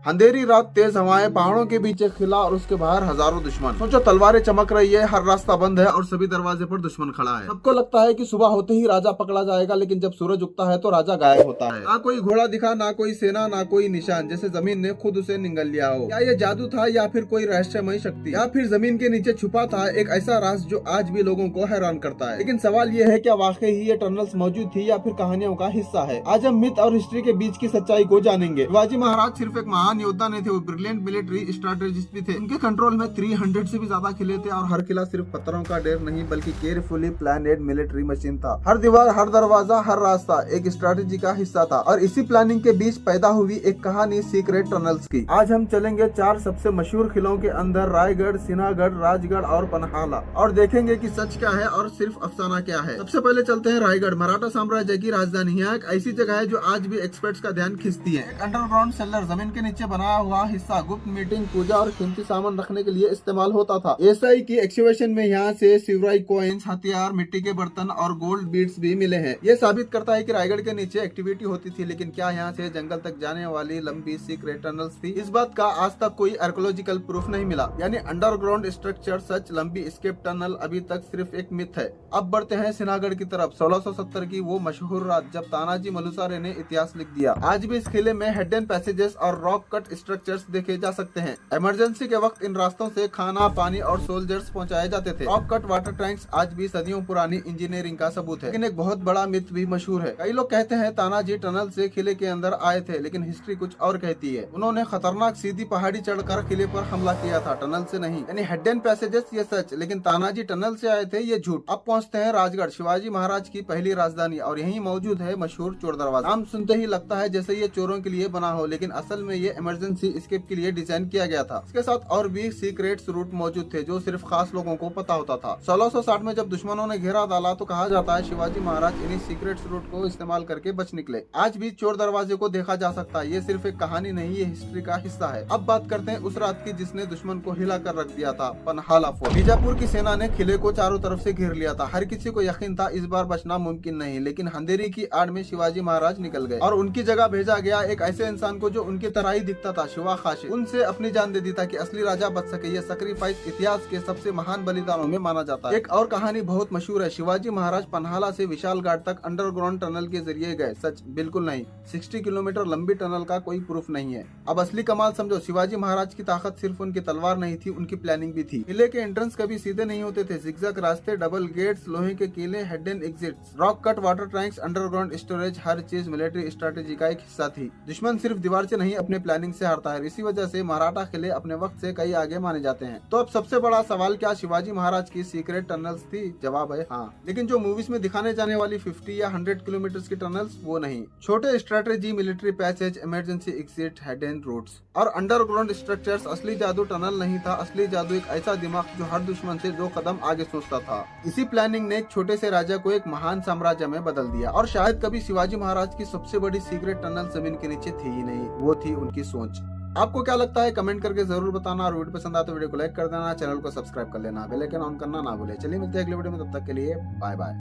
अंधेरी रात, तेज हवाएं, पहाड़ों के बीच एक किला और उसके बाहर हजारों दुश्मन। सोचो, तलवारें चमक रही है, हर रास्ता बंद है और सभी दरवाजे पर दुश्मन खड़ा है। सबको लगता है कि सुबह होते ही राजा पकड़ा जाएगा, लेकिन जब सूरज उगता है तो राजा गायब होता है। ना कोई घोड़ा दिखा, ना कोई सेना, ना कोई निशान, जैसे जमीन ने खुद उसे निगल लिया हो। क्या ये जादू था या फिर कोई रहस्यमय शक्ति, या फिर जमीन के नीचे छुपा था एक ऐसा राज जो आज भी लोगों को हैरान करता है। लेकिन सवाल ये है, क्या वाकई ही ये टनल्स मौजूद थी या फिर कहानियों का हिस्सा है? आज हम मिथ और हिस्ट्री के बीच की सच्चाई को जानेंगे। शिवाजी महाराज सिर्फ एक महान योद्धा नहीं थे, वो ब्रिलियंट मिलिट्री स्ट्रैटेजिस्ट भी थे। उनके कंट्रोल में 300 से भी ज्यादा किले थे और हर किला सिर्फ पत्थरों का ढेर नहीं बल्कि केयरफुली प्लानिड मिलिट्री मशीन था। हर दीवार, हर दरवाजा, हर रास्ता एक स्ट्रैटेजी का हिस्सा था। और इसी प्लानिंग के बीच पैदा हुई एक कहानी सीक्रेट टनल्स की। आज हम चलेंगे 4 सबसे मशहूर किलों के अंदर, रायगढ़, सिन्हागढ़, राजगढ़ और पन्हाला, और देखेंगे कि सच क्या है और सिर्फ अफसाना क्या है। सबसे पहले चलते हैं रायगढ़, मराठा साम्राज्य की राजधानी। यहाँ एक ऐसी जगह है जो आज भी एक्सपर्ट्स का ध्यान खींचती है। एक अंडरग्राउंड सेलर, जमीन के नीचे बनाया हुआ हिस्सा गुप्त मीटिंग, पूजा और कीमती सामान रखने के लिए इस्तेमाल होता था। एसआई की एक्सकैवेशन में यहाँ से सिल्वराई कॉइन्स, हथियार, मिट्टी के बर्तन और गोल्ड बीड्स भी मिले हैं। ये साबित करता है कि रायगढ़ के नीचे एक्टिविटी होती थी, लेकिन क्या यहाँ से जंगल तक जाने वाली लंबी सीक्रेट टनल्स थी? इस बात का आज तक कोई आर्कियोलॉजिकल प्रूफ नहीं मिला। यानी अंडरग्राउंड स्ट्रक्चर सच, लंबी एस्केप टनल अभी तक सिर्फ एक मिथ है। अब बढ़ते हैं सिन्हागढ़ की तरफ। 1670 की वो मशहूर रात जब तानाजी मलुसारे ने इतिहास लिख दिया। आज भी इस किले में हिडन पैसेजेस और रॉक कट स्ट्रक्चर्स देखे जा सकते हैं। इमरजेंसी के वक्त इन रास्तों से खाना, पानी और सोल्जर्स पहुंचाए जाते थे। रॉक कट वाटर टैंक्स आज भी सदियों पुरानी इंजीनियरिंग का सबूत है। लेकिन एक बहुत बड़ा मिथ भी मशहूर है। कई लोग कहते हैं तानाजी टनल से किले के अंदर आए थे, लेकिन हिस्ट्री कुछ और कहती है। उन्होंने खतरनाक सीधी पहाड़ी चढ़कर किले पर हमला किया था, टनल से नहीं। यानी हिडन पैसेजेस ये सच, लेकिन तानाजी टनल से आए थे ये झूठ। अब पहुंचते हैं राजगढ़, शिवाजी महाराज की पहली राजधानी, और यहीं मौजूद है मशहूर चोर दरवाजा। नाम सुनते ही लगता है जैसे ये चोरों के लिए बना हो, लेकिन असल में ये इमरजेंसी एस्केप के लिए डिजाइन किया गया था। इसके साथ और भी सीक्रेट्स रूट मौजूद थे जो सिर्फ खास लोगों को पता होता था। 1660 में जब दुश्मनों ने घेरा डाला तो कहा जाता है शिवाजी महाराज इन्हीं सीक्रेट्स रूट को इस्तेमाल करके बच निकले। आज भी चोर दरवाजे को देखा जा सकता है। ये सिर्फ एक कहानी नहीं, ये हिस्ट्री का हिस्सा है। अब बात करते हैं उस रात की जिसने दुश्मन को हिला कर रख दिया था, पन्हाला फोर्ट। बीजापुर की सेना ने किले को चारों तरफ से घेर लिया था। हर किसी को यकीन था इस बार बचना मुमकिन नहीं, लेकिन अंधेरी की आड़ में शिवाजी महाराज निकल गए और उनकी जगह भेजा गया एक ऐसे इंसान को जो उनकी तरह ही दिखता था, शिवा खाशी। उनसे अपनी जान दे दी ताकि असली राजा बच सके। ये सैक्रिफाइस इतिहास के सबसे महान बलिदानों में माना जाता है। एक और कहानी बहुत मशहूर है। शिवाजी महाराज पन्हाला से विशालगढ़ तक अंडरग्राउंड टनल के जरिए गए। सच? बिल्कुल नहीं। 60 किलोमीटर लंबी टनल का कोई प्रूफ नहीं है। अब असली कमाल समझो, शिवाजी महाराज की ताकत सिर्फ उनकी तलवार नहीं थी, उनकी प्लानिंग भी थी। किले के एंट्रेंस कभी सीधे नहीं होते थे, जिगजैग रास्ते, डबल गेट्स, लोहे के किले, hidden exits, rock cut water tanks, underground storage, हर चीज मिलिट्री स्ट्रेटेजी का एक हिस्सा थी। दुश्मन सिर्फ दीवार से नहीं अपने प्लानिंग से हारता है। इसी वजह से मराठा किले अपने वक्त से कई आगे माने जाते हैं। तो अब सबसे बड़ा सवाल, क्या शिवाजी महाराज की सीक्रेट टनल्स थी? जवाब है हाँ, लेकिन जो मूवीज में दिखाने जाने वाली 50 या 100 किलोमीटर की टनल्स, वो नहीं। छोटे strategy, military passage, emergency exit, hidden routes और अंडरग्राउंड स्ट्रक्चर्स। असली जादू टनल नहीं था, असली जादू एक ऐसा दिमाग जो हर दुश्मन से 2 कदम आगे सोचता था। इसी प्लानिंग ने एक छोटे से राजा को एक महान साम्राज्य में बदल दिया। और शायद कभी शिवाजी महाराज की सबसे बड़ी सीक्रेट टनल जमीन के नीचे थी ही नहीं, वो थी उनकी सोच। आपको क्या लगता है? कमेंट करके जरूर बताना, और वीडियो पसंद आए तो वीडियो को लाइक कर देना, चैनल को सब्सक्राइब कर लेना, बेल आइकन ऑन करना ना भूले। चलिए मिलते हैं अगले वीडियो में, तब तक के लिए बाय बाय।